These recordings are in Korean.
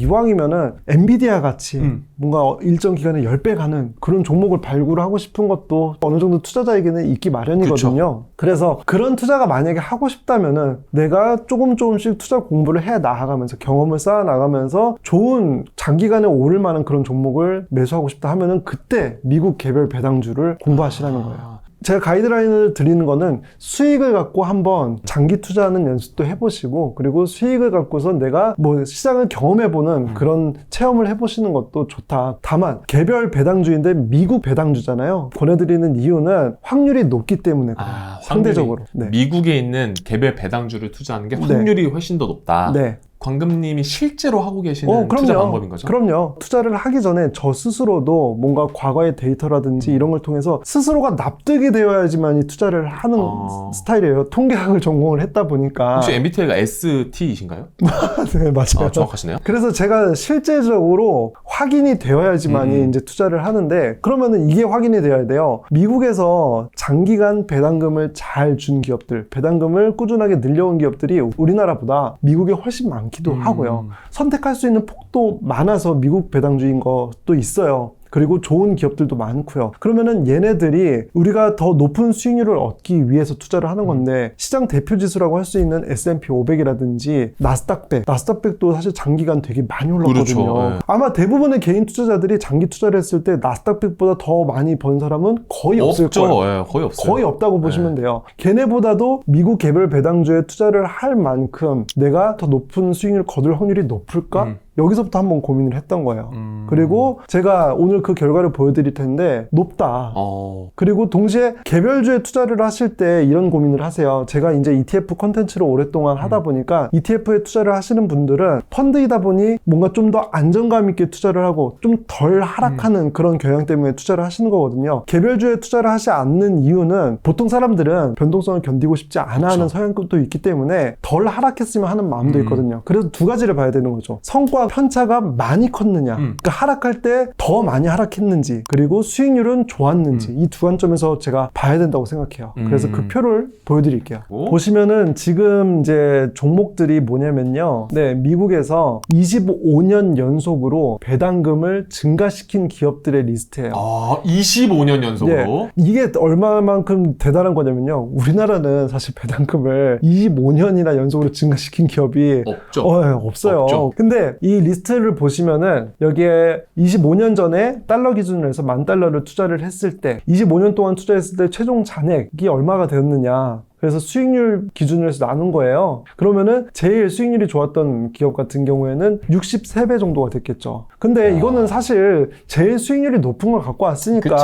이왕이면은 엔비디아 같이 뭔가 일정 기간에 10배 가는 그런 종목을 발굴하고 싶은 것도 어느 정도 투자자에게는 있기 마련이거든요. 그래서 그런 투자가 만약에 하고 싶다면은 내가 조금씩 투자 공부를 해 나가면서 경험을 쌓아 나가면서 좋은 장기간에 오를 만한 그런 종목을 매수하고 싶다 하면은 그때 미국 개별 배당주를 공부하시라는 거예요. 제가 가이드라인을 드리는 거는 수익을 갖고 한번 장기 투자하는 연습도 해보시고, 그리고 수익을 갖고서 내가 뭐 시장을 경험해보는 그런 체험을 해보시는 것도 좋다. 다만 개별 배당주인데 미국 배당주잖아요. 권해드리는 이유는 확률이 높기 때문에 상대적으로. 네. 미국에 있는 개별 배당주를 투자하는 게 확률이 훨씬 더 높다. 네. 광금님이 실제로 하고 계시는 투자 방법인 거죠? 그럼요. 투자를 하기 전에 저 스스로도 뭔가 과거의 데이터라든지 이런 걸 통해서 스스로가 납득이 되어야지만 이 투자를 하는 스타일이에요. 통계학을 전공을 했다 보니까. 혹시 MBTI가 ST이신가요? 네, 맞아요. 정확하시네요. 그래서 제가 실제적으로 확인이 되어야지만이 이제 투자를 하는데, 그러면은 이게 확인이 되어야 돼요. 미국에서 장기간 배당금을 잘 준 기업들, 배당금을 꾸준하게 늘려온 기업들이 우리나라보다 미국에 훨씬 많기도 하고요. 선택할 수 있는 폭도 많아서 미국 배당주인 것도 있어요. 그리고 좋은 기업들도 많고요. 그러면은 얘네들이 우리가 더 높은 수익률을 얻기 위해서 투자를 하는 건데, 시장 대표 지수라고 할 수 있는 S&P 500이라든지 나스닥백도 사실 장기간 되게 많이 올랐거든요. 그렇죠. 네. 아마 대부분의 개인 투자자들이 장기 투자를 했을 때 나스닥백보다 더 많이 번 사람은 거의 없을 거예요. 네, 거의 없어요. 거의 없다고 보시면 돼요. 걔네보다도 미국 개별 배당주에 투자를 할 만큼 내가 더 높은 수익률을 거둘 확률이 높을까? 여기서부터 한번 고민을 했던 거예요. 그리고 제가 오늘 그 결과를 보여드릴 텐데 높다. 그리고 동시에 개별주에 투자를 하실 때 이런 고민을 하세요. 제가 이제 ETF 콘텐츠를 오랫동안 하다 보니까 ETF에 투자를 하시는 분들은 펀드이다 보니 뭔가 좀 더 안정감 있게 투자를 하고 좀 덜 하락하는 그런 경향 때문에 투자를 하시는 거거든요. 개별주에 투자를 하지 않는 이유는 보통 사람들은 변동성을 견디고 싶지 않아 하는 성향도 있기 때문에 덜 하락했으면 하는 마음도 있거든요. 그래서 두 가지를 봐야 되는 거죠. 성과 편차가 많이 컸느냐, 그러니까 하락할 때 더 많이 하락했는지, 그리고 수익률은 좋았는지, 이 두 관점에서 제가 봐야 된다고 생각해요. 그래서 그 표를 보여드릴게요. 보시면은 지금 이제 종목들이 뭐냐면요, 네, 미국에서 25년 연속으로 배당금을 증가시킨 기업들의 리스트예요. 25년 연속으로? 네, 이게 얼마만큼 대단한 거냐면요, 우리나라는 사실 배당금을 25년이나 연속으로 증가시킨 기업이 없어요. 없죠. 근데 이 리스트를 보시면은 여기에 25년 전에 달러 기준으로 해서 $10,000를 투자를 했을 때 25년 동안 투자했을 때 최종 잔액이 얼마가 되었느냐, 그래서 수익률 기준으로 해서 나눈 거예요. 그러면은 제일 수익률이 좋았던 기업 같은 경우에는 63배 정도가 됐겠죠. 근데 이거는 사실 제일 수익률이 높은 걸 갖고 왔으니까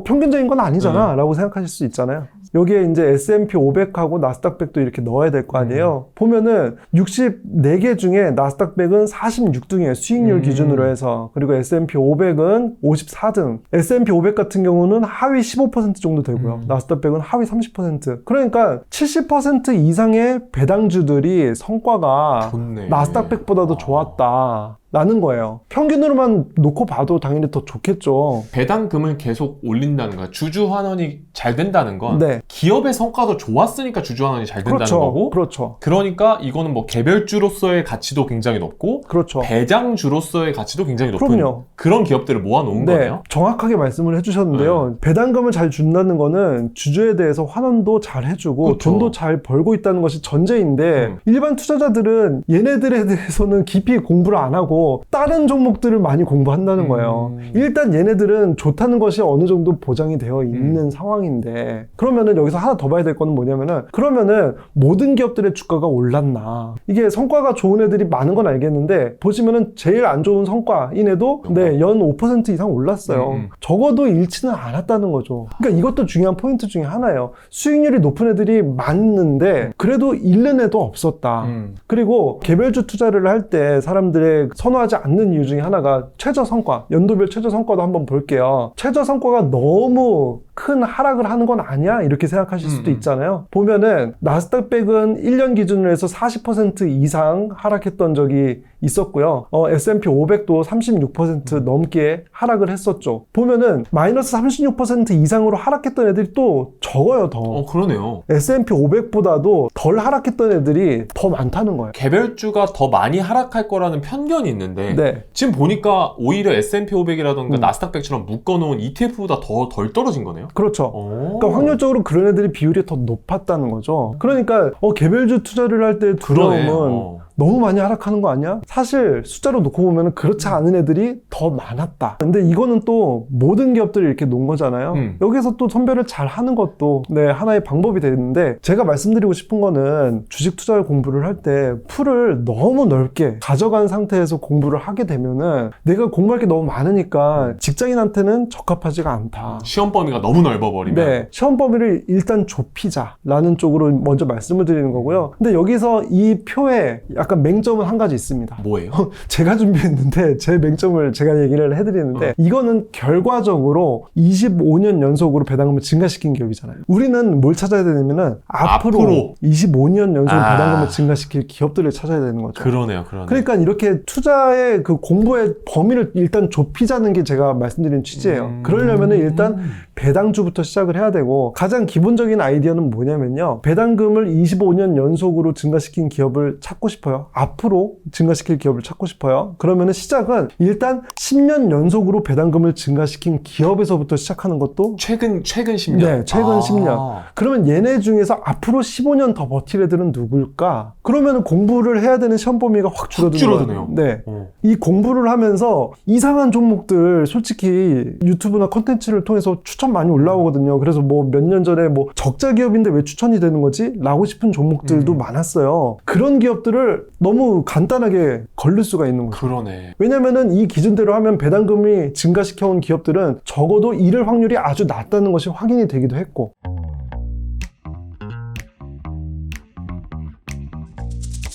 평균적인 건 아니잖아 라고 생각하실 수 있잖아요. 여기에 이제 S&P 500하고 나스닥백도 이렇게 넣어야 될 거 아니에요. 보면은 64개 중에 나스닥백은 46등이에요. 수익률 기준으로 해서. 그리고 S&P 500은 54등. S&P 500 같은 경우는 하위 15% 정도 되고요. 나스닥백은 하위 30%. 그러니까 70% 이상의 배당주들이 성과가 좋네. 나스닥백보다도 좋았다 라는 거예요. 평균으로만 놓고 봐도 당연히 더 좋겠죠. 배당금을 계속 올린다는 거야. 주주환원이 잘 된다는 건 기업의 성과도 좋았으니까 주주환원이 잘 된다는 거고, 그러니까 이거는 뭐 개별주로서의 가치도 굉장히 높고, 배당주로서의 가치도 굉장히 높은 그런 기업들을 모아놓은 거네요. 정확하게 말씀을 해주셨는데요. 배당금을 잘 준다는 거는 주주에 대해서 환원도 잘 해주고 돈도 잘 벌고 있다는 것이 전제인데, 일반 투자자들은 얘네들에 대해서는 깊이 공부를 안 하고 다른 종목들을 많이 공부한다는 거예요. 일단 얘네들은 좋다는 것이 어느 정도 보장이 되어 있는 상황인데, 그러면은 여기서 하나 더 봐야 될 거는 뭐냐면은, 그러면은 모든 기업들의 주가가 올랐나, 이게 성과가 좋은 애들이 많은 건 알겠는데 보시면은 제일 안 좋은 성과인 애도 연 5% 이상 올랐어요. 적어도 잃지는 않았다는 거죠. 그러니까 이것도 중요한 포인트 중에 하나예요. 수익률이 높은 애들이 많은데 그래도 잃는 애도 없었다. 그리고 개별주 투자를 할 때 사람들의 선호하지 않는 이유 중에 하나가 최저 성과, 연도별 최저 성과도 한번 볼게요. 최저 성과가 너무 큰 하락을 하는 건 아니야? 이렇게 생각하실 수도 있잖아요. 보면은 나스닥백은 1년 기준으로 해서 40% 이상 하락했던 적이 있었고요. S&P 500도 36% 넘게 하락을 했었죠. 보면은 마이너스 36% 이상으로 하락했던 애들이 또 적어요, 더. 그러네요. S&P 500보다도 덜 하락했던 애들이 더 많다는 거예요. 개별주가 더 많이 하락할 거라는 편견이 있는데 지금 보니까 오히려 S&P 500이라던가 나스닥 100처럼 묶어놓은 ETF보다 덜 떨어진 거네요? 그렇죠. 그러니까 확률적으로 그런 애들이 비율이 더 높았다는 거죠. 그러니까 개별주 투자를 할 때 두려움은 너무 많이 하락하는 거 아니야? 사실 숫자로 놓고 보면 그렇지 않은 애들이 더 많았다. 근데 이거는 또 모든 기업들이 이렇게 놓은 거잖아요. 여기서 또 선별을 잘 하는 것도 하나의 방법이 되는데, 제가 말씀드리고 싶은 거는 주식 투자 공부를 할 때 풀을 너무 넓게 가져간 상태에서 공부를 하게 되면은 내가 공부할 게 너무 많으니까 직장인한테는 적합하지가 않다. 시험 범위가 너무 넓어버리면. 시험 범위를 일단 좁히자라는 쪽으로 먼저 말씀을 드리는 거고요. 근데 여기서 이 표에 약간 맹점은 한 가지 있습니다. 뭐예요? 제가 준비했는데 제 맹점을 제가 얘기를 해드리는데 이거는 결과적으로 25년 연속으로 배당금을 증가시킨 기업이잖아요. 우리는 뭘 찾아야 되냐면은 앞으로 25년 연속 배당금을 증가시킬 기업들을 찾아야 되는 거죠. 그러네요. 그러니까 이렇게 투자의 그 공부의 범위를 일단 좁히자는 게 제가 말씀드린 취지예요. 그러려면은 일단 배당주부터 시작을 해야 되고, 가장 기본적인 아이디어는 뭐냐면요, 배당금을 25년 연속으로 증가시킨 기업을 찾고 싶어요. 앞으로 증가시킬 기업을 찾고 싶어요. 그러면은 시작은 일단 10년 연속으로 배당금을 증가시킨 기업에서부터 시작하는 것도 최근 10년? 네, 최근 10년. 그러면 얘네 중에서 앞으로 15년 더 버틸 애들은 누굴까? 그러면은 공부를 해야 되는 시험 범위가 확 줄어드네요. 이 공부를 하면서 이상한 종목들 솔직히 유튜브나 컨텐츠를 통해서 추천 많이 올라오거든요. 그래서 뭐 몇 년 전에 뭐 적자 기업인데 왜 추천이 되는 거지? 라고 싶은 종목들도 많았어요. 그런 기업들을 너무 간단하게 걸릴 수가 있는 거죠. 그러네. 왜냐면은 이 기준대로 하면 배당금이 증가시켜온 기업들은 적어도 잃을 확률이 아주 낮다는 것이 확인이 되기도 했고,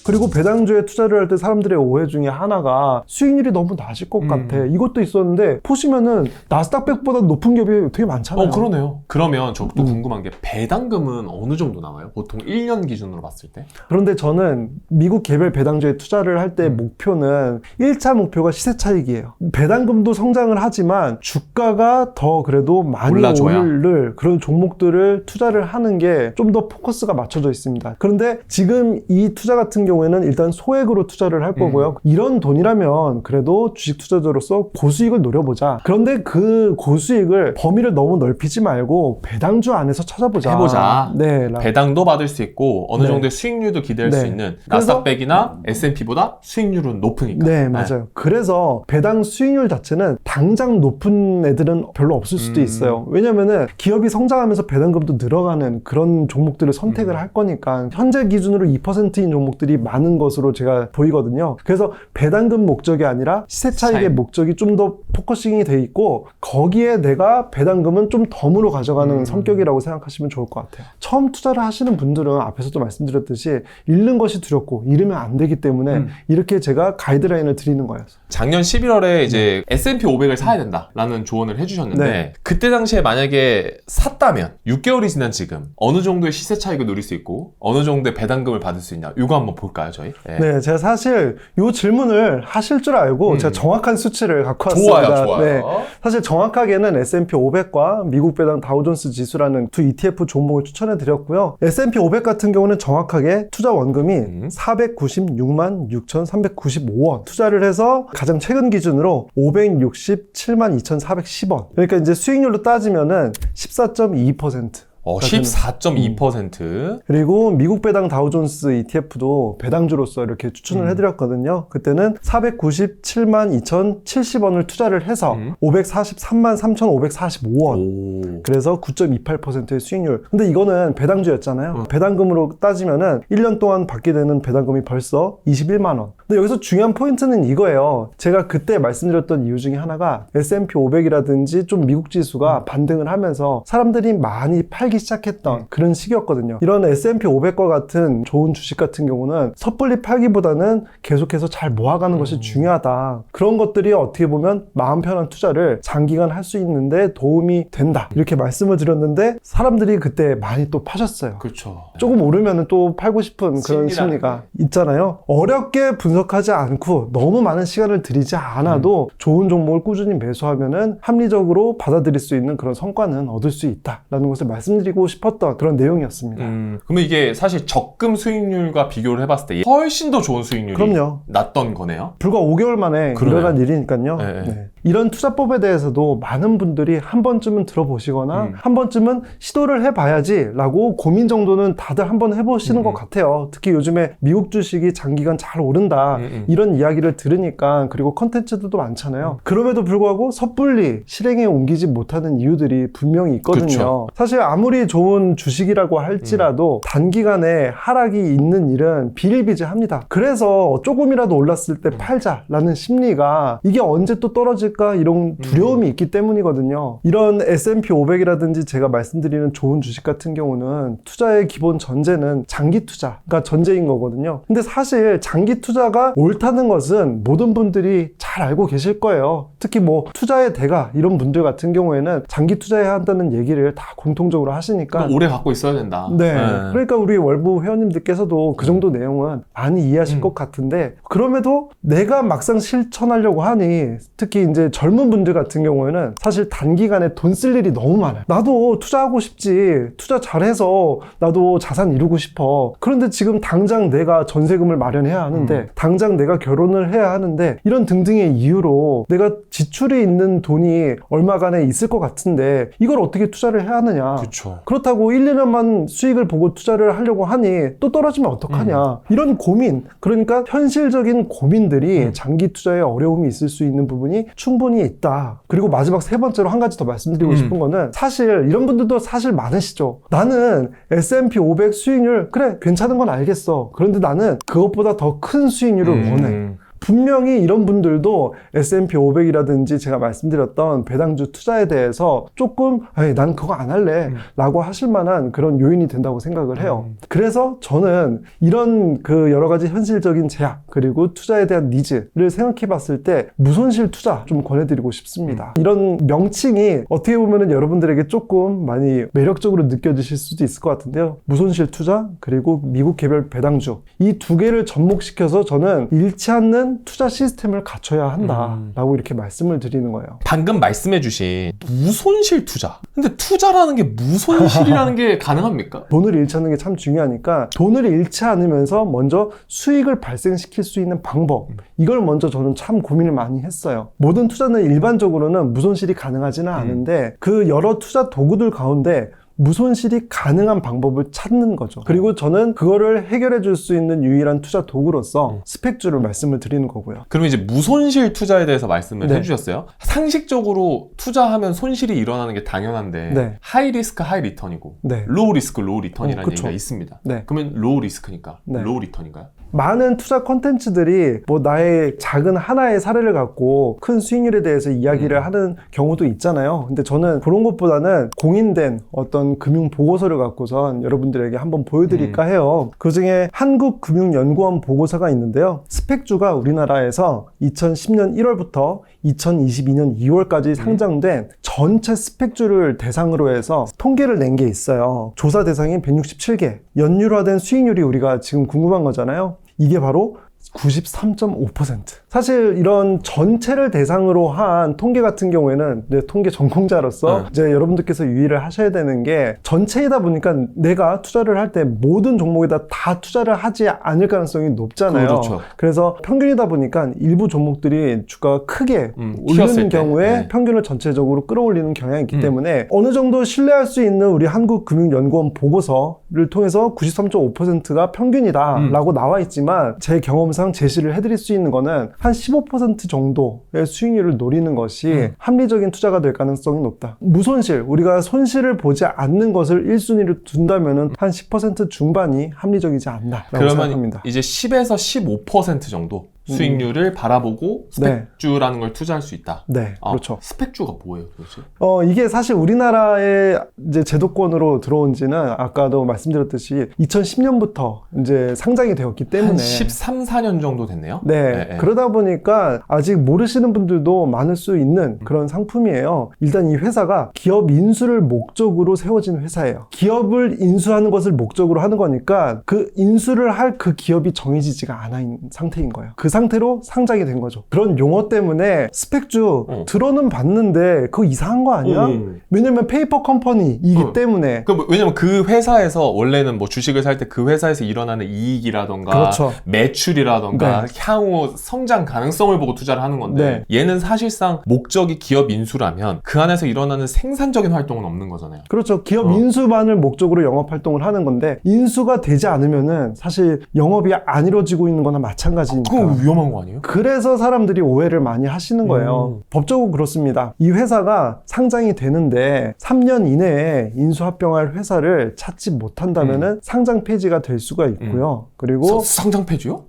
그리고 배당주에 투자를 할 때 사람들의 오해 중에 하나가 수익률이 너무 낮을 것 같아. 이것도 있었는데 보시면은 나스닥 100보다 높은 기업이 되게 많잖아요. 그러네요. 그러면 저 또 궁금한 게 배당금은 어느 정도 나와요? 보통 1년 기준으로 봤을 때? 그런데 저는 미국 개별 배당주에 투자를 할 때 목표는 1차 목표가 시세 차익이에요. 배당금도 성장을 하지만 주가가 더 그래도 많이 오를 그런 종목들을 투자를 하는 게 좀 더 포커스가 맞춰져 있습니다. 그런데 지금 이 투자 같은 경우에는 일단 소액으로 투자를 할 거고요. 이런 돈이라면 그래도 주식 투자자로서 고수익을 노려보자. 그런데 그 고수익을 범위를 너무 넓히지 말고 배당주 안에서 찾아보자. 해보자. 배당도 받을 수 있고 어느 정도의 수익률도 기대할 수 있는 나스닥 100이나 S&P보다 수익률은 높으니까. 맞아요. 그래서 배당 수익률 자체는 당장 높은 애들은 별로 없을 수도 있어요. 왜냐면은 기업이 성장하면서 배당금도 늘어가는 그런 종목들을 선택을 할 거니까 현재 기준으로 2%인 종목들이 많은 것으로 제가 보이거든요. 그래서 배당금 목적이 아니라 시세 차익의 목적이 좀 더 포커싱이 돼 있고, 거기에 내가 배당금은 좀 덤으로 가져가는 성격이라고 생각하시면 좋을 것 같아요. 처음 투자를 하시는 분들은 앞에서도 말씀드렸듯이 잃는 것이 두렵고 잃으면 안 되기 때문에 이렇게 제가 가이드라인을 드리는 거예요. 작년 11월에 이제 S&P 500을 사야 된다라는 조언을 해주셨는데 그때 당시에 만약에 샀다면 6개월이 지난 지금 어느 정도의 시세 차익을 누릴 수 있고 어느 정도의 배당금을 받을 수 있냐, 이거 한번 볼까요, 저희? 제가 사실 이 질문을 하실 줄 알고 제가 정확한 수치를 갖고 왔습니다. 좋아요. 사실 정확하게는 S&P 500과 미국 배당 다우존스 지수라는 두 ETF 종목을 추천해 드렸고요. S&P 500 같은 경우는 정확하게 투자 원금이 496만 6,395원 투자를 해서 가장 최근 기준으로 567만 2,410원. 그러니까 이제 수익률로 따지면은 14.2%. 14.2%. 그리고 미국 배당 다우존스 ETF도 배당주로서 이렇게 추천을 해드렸거든요. 그때는 497만 2,070원을 투자를 해서 543만 3,545원. 그래서 9.28%의 수익률. 근데 이거는 배당주였잖아요. 배당금으로 따지면은 1년 동안 받게 되는 배당금이 벌써 21만 원. 근데 여기서 중요한 포인트는 이거예요. 제가 그때 말씀드렸던 이유 중에 하나가 S&P 500이라든지 좀 미국 지수가 반등을 하면서 사람들이 많이 팔기 하기 시작했던 그런 시기였거든요. 이런 S&P 500과 같은 좋은 주식 같은 경우는 섣불리 팔기보다는 계속해서 잘 모아가는 것이 중요하다. 그런 것들이 어떻게 보면 마음 편한 투자를 장기간 할 수 있는데 도움이 된다. 이렇게 말씀을 드렸는데 사람들이 그때 많이 또 파셨어요. 그렇죠. 조금 오르면 또 팔고 싶은 그런 심리가 있잖아요. 어렵게 분석하지 않고 너무 많은 시간을 들이지 않아도 좋은 종목을 꾸준히 매수하면은 합리적으로 받아들일 수 있는 그런 성과는 얻을 수 있다라는 것을 말씀드리고 싶었던 그런 내용이었습니다. 그러면 이게 사실 적금 수익률과 비교를 해봤을 때 훨씬 더 좋은 수익률이 그럼요. 났던 거네요. 불과 5개월 만에 그러네요. 일어난 일이니까요. 네. 네. 이런 투자법에 대해서도 많은 분들이 한 번쯤은 들어보시거나 한 번쯤은 시도를 해봐야지 라고 고민 정도는 다들 한번 해보시는 것 같아요. 특히 요즘에 미국 주식이 장기간 잘 오른다 이런 이야기를 들으니까, 그리고 컨텐츠들도 많잖아요. 그럼에도 불구하고 섣불리 실행에 옮기지 못하는 이유들이 분명히 있거든요. 그쵸. 사실 아무리 좋은 주식이라고 할지라도 단기간에 하락이 있는 일은 비일비재합니다. 그래서 조금이라도 올랐을 때 팔자라는 심리가 이게 언제 또 떨어질까 이런 두려움이 있기 때문이거든요. 이런 S&P 500이라든지 제가 말씀드리는 좋은 주식 같은 경우는 투자의 기본 전제는 장기 투자가 전제인 거거든요. 근데 사실 장기 투자가 옳다는 것은 모든 분들이 잘 알고 계실 거예요. 특히 뭐 투자의 대가 이런 분들 같은 경우에는 장기 투자해야 한다는 얘기를 다 공통적으로 하시니까 오래 갖고 있어야 된다. 네. 그러니까 우리 월부 회원님들께서도 그 정도 내용은 많이 이해하실 것 같은데, 그럼에도 내가 막상 실천하려고 하니 특히 이제 젊은 분들 같은 경우에는 사실 단기간에 돈 쓸 일이 너무 많아요. 나도 투자하고 싶지, 투자 잘해서 나도 자산 이루고 싶어. 그런데 지금 당장 내가 전세금을 마련해야 하는데 당장 내가 결혼을 해야 하는데 이런 등등의 이유로 내가 지출이 있는 돈이 얼마간에 있을 것 같은데 이걸 어떻게 투자를 해야 하느냐. 그쵸. 그렇다고 1, 2년만 수익을 보고 투자를 하려고 하니 또 떨어지면 어떡하냐. 이런 고민, 그러니까 현실적인 고민들이 장기 투자에 어려움이 있을 수 있는 부분이 충분히 있다. 그리고 마지막 세 번째로 한 가지 더 말씀드리고 싶은 거는, 사실 이런 분들도 사실 많으시죠. 나는 S&P 500 수익률 그래 괜찮은 건 알겠어. 그런데 나는 그것보다 더 큰 수익률을 원해. 분명히 이런 분들도 S&P 500이라든지 제가 말씀드렸던 배당주 투자에 대해서 조금 난 그거 안 할래 라고 하실 만한 그런 요인이 된다고 생각을 해요. 그래서 저는 이런 그 여러 가지 현실적인 제약 그리고 투자에 대한 니즈를 생각해 봤을 때 무손실 투자 좀 권해드리고 싶습니다. 이런 명칭이 어떻게 보면 여러분들에게 조금 많이 매력적으로 느껴지실 수도 있을 것 같은데요. 무손실 투자 그리고 미국 개별 배당주, 이 두 개를 접목시켜서 저는 잃지 않는 투자 시스템을 갖춰야 한다라고 이렇게 말씀을 드리는 거예요. 방금 말씀해주신 무손실 투자. 근데 투자라는 게 무손실이라는 게 가능합니까? 돈을 잃지 않는 게 참 중요하니까 돈을 잃지 않으면서 먼저 수익을 발생시킬 수 있는 방법, 이걸 먼저 저는 참 고민을 많이 했어요. 모든 투자는 일반적으로는 무손실이 가능하지는 않은데 그 여러 투자 도구들 가운데 무손실이 가능한 방법을 찾는 거죠. 그리고 저는 그거를 해결해 줄 수 있는 유일한 투자 도구로서 스펙주를 말씀을 드리는 거고요. 그럼 이제 무손실 투자에 대해서 말씀을 해주셨어요. 상식적으로 투자하면 손실이 일어나는 게 당연한데 하이 리스크 하이 리턴이고 로우 리스크 로우 리턴이라는 얘기가 있습니다. 그러면 로우 리스크니까 로우 리턴인가요? 많은 투자 콘텐츠들이 뭐 나의 작은 하나의 사례를 갖고 큰 수익률에 대해서 이야기를 하는 경우도 있잖아요. 근데 저는 그런 것보다는 공인된 어떤 금융 보고서를 갖고선 여러분들에게 한번 보여드릴까 해요. 그 중에 한국금융연구원 보고서가 있는데요. 스펙주가 우리나라에서 2010년 1월부터 2022년 2월까지 상장된 전체 스펙주를 대상으로 해서 통계를 낸 게 있어요. 조사 대상이 167개. 연율화된 수익률이 우리가 지금 궁금한 거잖아요. 이게 바로 93.5%. 사실 이런 전체를 대상으로 한 통계 같은 경우에는 통계 전공자로서 이제 여러분들께서 유의를 하셔야 되는 게, 전체이다 보니까 내가 투자를 할 때 모든 종목에다 다 투자를 하지 않을 가능성이 높잖아요. 그렇죠. 그래서 평균이다 보니까 일부 종목들이 주가가 크게 오르는 경우에 평균을 전체적으로 끌어올리는 경향이 있기 때문에 어느 정도 신뢰할 수 있는 우리 한국금융연구원 보고서를 통해서 93.5%가 평균이다 라고 나와 있지만, 제 경험상 제시를 해드릴 수 있는 거는 한 15% 정도의 수익률을 노리는 것이 합리적인 투자가 될 가능성이 높다. 무손실, 우리가 손실을 보지 않는 것을 1순위로 둔다면은 한 10% 중반이 합리적이지 않나 라고 생각합니다. 이제 10에서 15% 정도 수익률을 바라보고 스펙주라는 걸 투자할 수 있다. 네, 그렇죠. 스펙주가 뭐예요, 도대체? 이게 사실 우리나라의 이제 제도권으로 들어온 지는 아까도 말씀드렸듯이 2010년부터 이제 상장이 되었기 때문에 한 13, 14년 정도 됐네요. 네. 그러다 보니까 아직 모르시는 분들도 많을 수 있는 그런 상품이에요. 일단 이 회사가 기업 인수를 목적으로 세워진 회사예요. 기업을 인수하는 것을 목적으로 하는 거니까 그 인수를 할 그 기업이 정해지지가 않은 상태인 거예요. 그 상태로 상장이 된 거죠. 그런 용어 때문에 스펙주 들어는 봤는데 그거 이상한 거 아니야? 왜냐면 페이퍼 컴퍼니이기 때문에. 왜냐면 그 회사에서 원래는 뭐 주식을 살 때 그 회사에서 일어나는 이익이라던가 그렇죠. 매출이라던가 향후 성장 가능성을 보고 투자를 하는 건데 얘는 사실상 목적이 기업 인수라면 그 안에서 일어나는 생산적인 활동은 없는 거잖아요. 그렇죠. 기업 인수만을 목적으로 영업 활동을 하는 건데 인수가 되지 않으면은 사실 영업이 안 이루어지고 있는 거나 마찬가지니까. 그거 위험한 거 아니에요? 그래서 사람들이 오해를 많이 하시는 거예요. 법적으로 그렇습니다. 이 회사가 상장이 되는데 3년 이내에 인수합병할 회사를 찾지 못한다면은 상장 폐지가 될 수가 있고요. 그리고 상장 폐지요?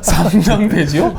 상장 폐지요?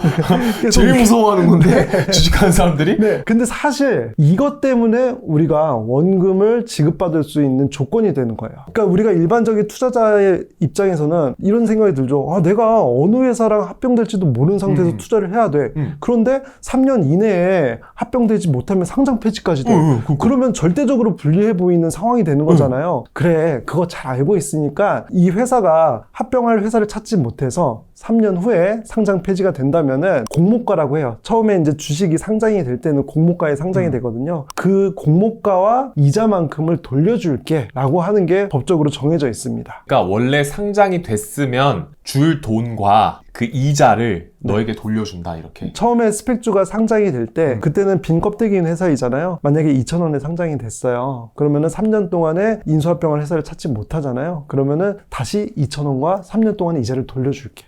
제일 무서워하는 건데 주식하는 사람들이? 네. 근데 사실 이것 때문에 우리가 원금을 지급받을 수 있는 조건이 되는 거예요. 그러니까 우리가 일반적인 투자자의 입장에서는 이런 생각이 들죠. 내가 어느 회사랑 합병될지도 모르는 상태에서 투자를 해야 돼. 그런데 3년 이내에 합병되지 못하면 상장 폐지까지 돼. 그러면 절대적으로 불리해 보이는 상황이 되는 거잖아요. 그래, 그거 잘 알고 있으니까 이 회사가 합병할 회사를 찾지 못해서 3년 후에 상장 폐지가 된다면은 공모가라고 해요. 처음에 이제 주식이 상장이 될 때는 공모가에 상장이 되거든요. 그 공모가와 이자만큼을 돌려줄게 라고 하는 게 법적으로 정해져 있습니다. 그러니까 원래 상장이 됐으면 줄 돈과 그 이자를 너에게 돌려준다 이렇게. 처음에 스펙주가 상장이 될 때 그때는 빈 껍데기인 회사이잖아요. 만약에 2,000원에 상장이 됐어요. 그러면은 3년 동안에 인수합병할 회사를 찾지 못하잖아요. 그러면은 다시 2,000원과 3년 동안의 이자를 돌려줄게.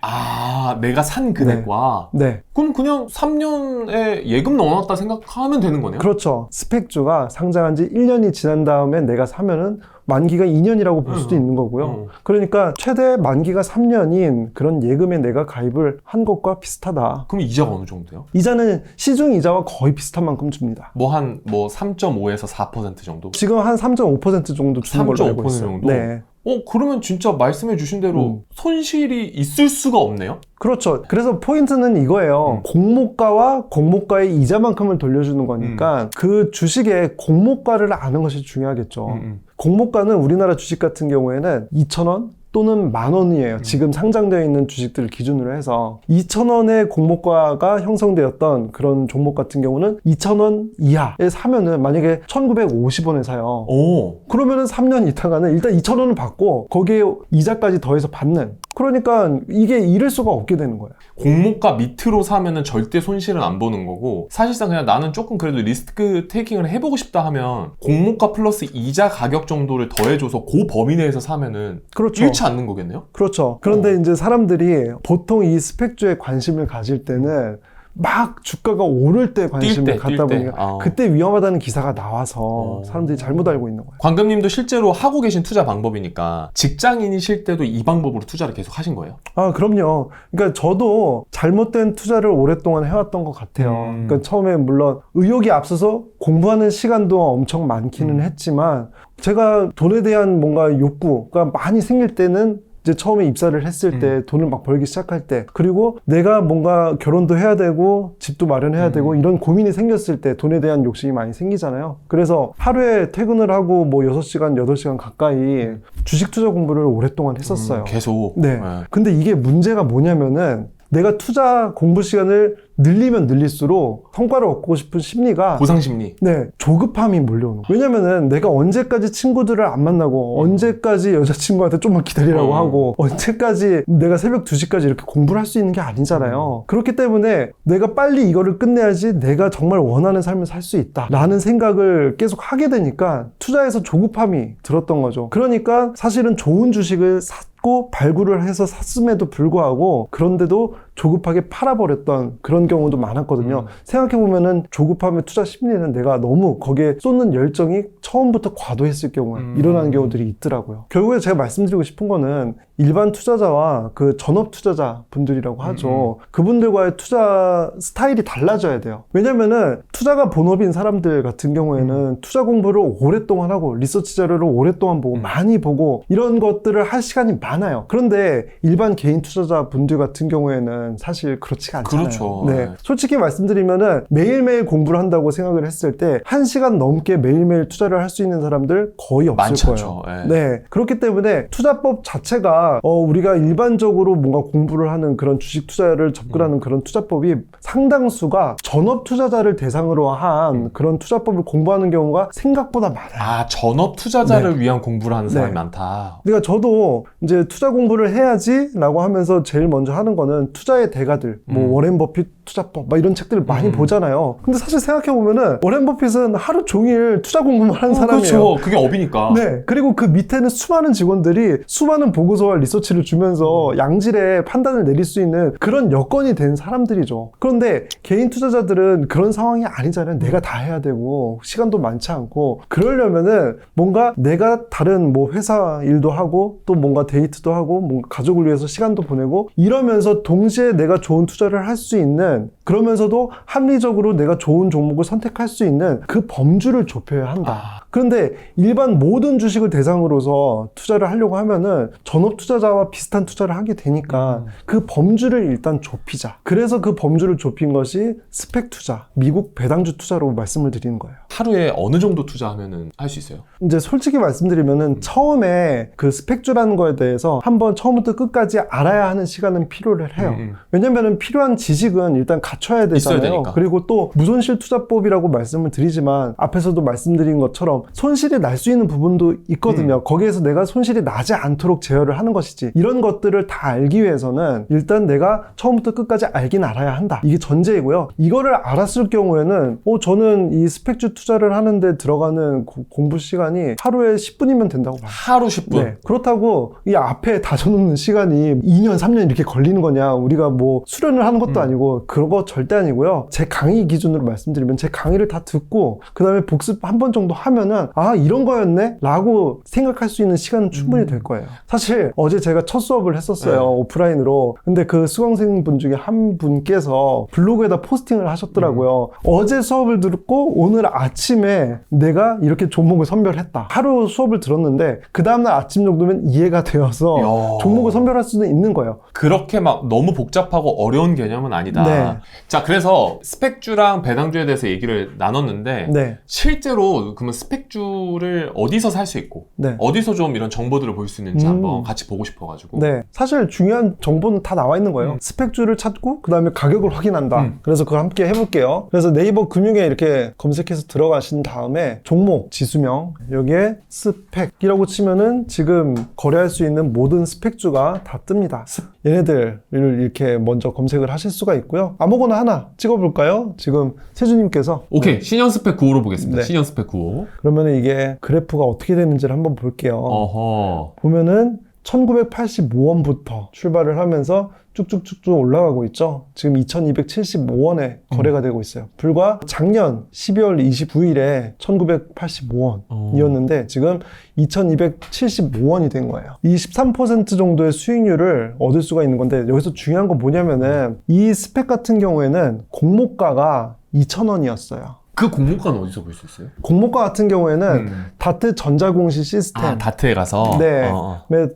내가 산 금액과. 네. 그럼 그냥 3년에 예금 넣어놨다 생각하면 되는 거네요? 그렇죠. 스펙주가 상장한 지 1년이 지난 다음에 내가 사면은 만기가 2년이라고 볼 수도 있는 거고요. 그러니까 최대 만기가 3년인 그런 예금에 내가 가입을 한 것과 비슷하다. 그럼 이자가 어느 정도요? 이자는 시중 이자와 거의 비슷한 만큼 줍니다. 3.5에서 4% 정도? 지금 한 3.5% 정도 주는 걸로 알고 3.5% 있어요. 정도? 네. 그러면 진짜 말씀해 주신 대로 손실이 있을 수가 없네요? 그렇죠. 그래서 포인트는 이거예요. 공모가와 공모가의 이자만큼을 돌려주는 거니까 그 주식의 공모가를 아는 것이 중요하겠죠. 공모가는 우리나라 주식 같은 경우에는 2,000원? 또는 10,000원이에요. 지금 상장되어 있는 주식들을 기준으로 해서 2,000원의 공모가가 형성되었던 그런 종목 같은 경우는 2,000원 이하에 사면은 만약에 1,950원에 사요. 그러면은 3년 있다가는 일단 2,000원을 받고 거기에 이자까지 더해서 받는. 그러니까 이게 잃을 수가 없게 되는 거예요. 공모가 밑으로 사면은 절대 손실은 안 보는 거고 사실상 그냥 나는 조금 그래도 리스크 테이킹을 해보고 싶다 하면 공모가 플러스 이자 가격 정도를 더해줘서 그 범위 내에서 사면은 그렇죠. 잃지 않는 거겠네요? 그렇죠. 그런데 이제 사람들이 보통 이 스펙주에 관심을 가질 때는 막 주가가 오를 때 관심을 갖다 보니까 그때 위험하다는 기사가 나와서 사람들이 잘못 알고 있는 거예요. 광금님도 실제로 하고 계신 투자 방법이니까 직장인이실 때도 이 방법으로 투자를 계속 하신 거예요? 그럼요. 그러니까 저도 잘못된 투자를 오랫동안 해왔던 것 같아요. 그러니까 처음에 물론 의욕이 앞서서 공부하는 시간도 엄청 많기는 했지만 제가 돈에 대한 뭔가 욕구가 많이 생길 때는 이제 처음에 입사를 했을 때 돈을 막 벌기 시작할 때 그리고 내가 뭔가 결혼도 해야 되고 집도 마련해야 되고 이런 고민이 생겼을 때 돈에 대한 욕심이 많이 생기잖아요. 그래서 하루에 퇴근을 하고 뭐 6시간, 8시간 가까이 주식 투자 공부를 오랫동안 했었어요. 계속? 네. 근데 이게 문제가 뭐냐면은 내가 투자 공부 시간을 늘리면 늘릴수록 성과를 얻고 싶은 심리가 보상심리. 네, 조급함이 몰려오는 거예요. 왜냐면은 내가 언제까지 친구들을 안 만나고 언제까지 여자친구한테 좀만 기다리라고 하고 언제까지 내가 새벽 2시까지 이렇게 공부를 할 수 있는 게 아니잖아요. 그렇기 때문에 내가 빨리 이거를 끝내야지 내가 정말 원하는 삶을 살 수 있다 라는 생각을 계속 하게 되니까 투자에서 조급함이 들었던 거죠. 그러니까 사실은 좋은 주식을 샀고 발굴을 해서 샀음에도 불구하고 그런데도 조급하게 팔아버렸던 그런 경우도 많았거든요. 생각해보면은 조급함의 투자 심리는 내가 너무 거기에 쏟는 열정이 처음부터 과도했을 경우에 일어나는 경우들이 있더라고요. 결국에 제가 말씀드리고 싶은 거는 일반 투자자와 그 전업 투자자 분들이라고 하죠. 그분들과의 투자 스타일이 달라져야 돼요. 왜냐면은 투자가 본업인 사람들 같은 경우에는 투자 공부를 오랫동안 하고 리서치 자료를 오랫동안 보고 많이 보고 이런 것들을 할 시간이 많아요. 그런데 일반 개인 투자자 분들 같은 경우에는 사실 그렇지가 않잖아요. 그렇죠. 네. 솔직히 말씀드리면은 매일매일 공부를 한다고 생각을 했을 때 1시간 넘게 매일매일 투자를 할 수 있는 사람들 거의 없을 거예요. 네. 그렇기 때문에 투자법 자체가 우리가 일반적으로 뭔가 공부를 하는 그런 주식 투자를 접근하는 그런 투자법이 상당수가 전업 투자자를 대상으로 한 그런 투자법을 공부하는 경우가 생각보다 많아요. 아, 전업 투자자를 위한 공부를 하는 사람이 많다. 그러니까 저도 이제 투자 공부를 해야지 라고 하면서 제일 먼저 하는 거는 투자의 대가들, 뭐 워렌 버핏 투자법 막 이런 책들을 많이 보잖아요. 근데 사실 생각해보면은 워렌 버핏은 하루 종일 투자 공부만 하는 사람이에요. 그렇죠. 그게 업이니까. 네. 그리고 그 밑에는 수많은 직원들이 수많은 보고서와 리서치를 주면서 양질의 판단을 내릴 수 있는 그런 여건이 된 사람들이죠. 그런데 개인 투자자들은 그런 상황이 아니잖아요. 내가 다 해야 되고 시간도 많지 않고 그러려면은 뭔가 내가 다른 뭐 회사 일도 하고 또 뭔가 데이트도 하고 뭔가 가족을 위해서 시간도 보내고 이러면서 동시에 내가 좋은 투자를 할 수 있는 그러면서도 합리적으로 내가 좋은 종목을 선택할 수 있는 그 범주를 좁혀야 한다. 그런데 일반 모든 주식을 대상으로서 투자를 하려고 하면은 전업 투자자와 비슷한 투자를 하게 되니까 그 범주를 일단 좁히자. 그래서 그 범주를 좁힌 것이 스펙 투자, 미국 배당주 투자로 말씀을 드리는 거예요. 하루에 어느 정도 투자하면은 할 수 있어요? 이제 솔직히 말씀드리면은 처음에 그 스펙주라는 거에 대해서 한번 처음부터 끝까지 알아야 하는 시간은 필요를 해요. 왜냐면은 필요한 지식은 일단 갖춰야 되잖아요. 그리고 또 무손실 투자법이라고 말씀을 드리지만 앞에서도 말씀드린 것처럼 손실이 날 수 있는 부분도 있거든요. 거기에서 내가 손실이 나지 않도록 제어를 하는 것이지 이런 것들을 다 알기 위해서는 일단 내가 처음부터 끝까지 알긴 알아야 한다. 이게 전제이고요. 이거를 알았을 경우에는 저는 이 스펙주 투자를 하는데 들어가는 공부 시간이 하루에 10분이면 된다고 봐요. 하루 10분? 네. 그렇다고 이 앞에 다져놓는 시간이 2년, 3년 이렇게 걸리는 거냐. 우리가 뭐 수련을 하는 것도 아니고 그런 거 절대 아니고요. 제 강의 기준으로 말씀드리면 제 강의를 다 듣고 그 다음에 복습 한 번 정도 하면은 아 이런 거였네? 라고 생각할 수 있는 시간은 충분히 될 거예요. 사실 어제 제가 첫 수업을 했었어요. 오프라인으로. 근데 그 수강생분 중에 한 분께서 블로그에다 포스팅을 하셨더라고요. 어제 수업을 듣고 오늘 아침에 내가 이렇게 종목을 선별했다. 하루 수업을 들었는데 그 다음날 아침 정도면 이해가 되어서 종목을 선별할 수는 있는 거예요. 그렇게 막 너무 복잡하고 어려운 개념은 아니다. 네. 자, 그래서 스펙주랑 배당주에 대해서 얘기를 나눴는데 네. 실제로 그러면 스펙주를 어디서 살 수 있고 어디서 좀 이런 정보들을 볼 수 있는지 한번 같이 보고 싶어가지고. 네. 사실 중요한 정보는 다 나와 있는 거예요. 스펙주를 찾고 그 다음에 가격을 확인한다. 그래서 그걸 함께 해볼게요. 그래서 네이버 금융에 이렇게 검색해서 들어가신 다음에 종목, 지수명 여기에 스펙이라고 치면은 지금 거래할 수 있는 모든 스펙주가 다 뜹니다. 얘네들을 이렇게 먼저 검색을 하실 수가 있고요. 아무거나 하나 찍어볼까요? 지금 세주님께서 오케이. 신현 스펙 9호로 보겠습니다. 네. 신현 스펙 9호. 그러면은 이게 그래프가 어떻게 되는지를 한번 볼게요. 보면은 1985원부터 출발을 하면서 쭉쭉쭉쭉 올라가고 있죠. 지금 2275원에 거래가 되고 있어요. 불과 작년 12월 29일에 1985원이었는데 지금 2275원이 된 거예요. 23% 정도의 수익률을 얻을 수가 있는 건데 여기서 중요한 건 뭐냐면은 이 스펙 같은 경우에는 공모가가 2,000원이었어요. 그 공모가는 어디서 볼 수 있어요? 공모가 같은 경우에는 다트 전자공시 시스템 다트에 가서 네,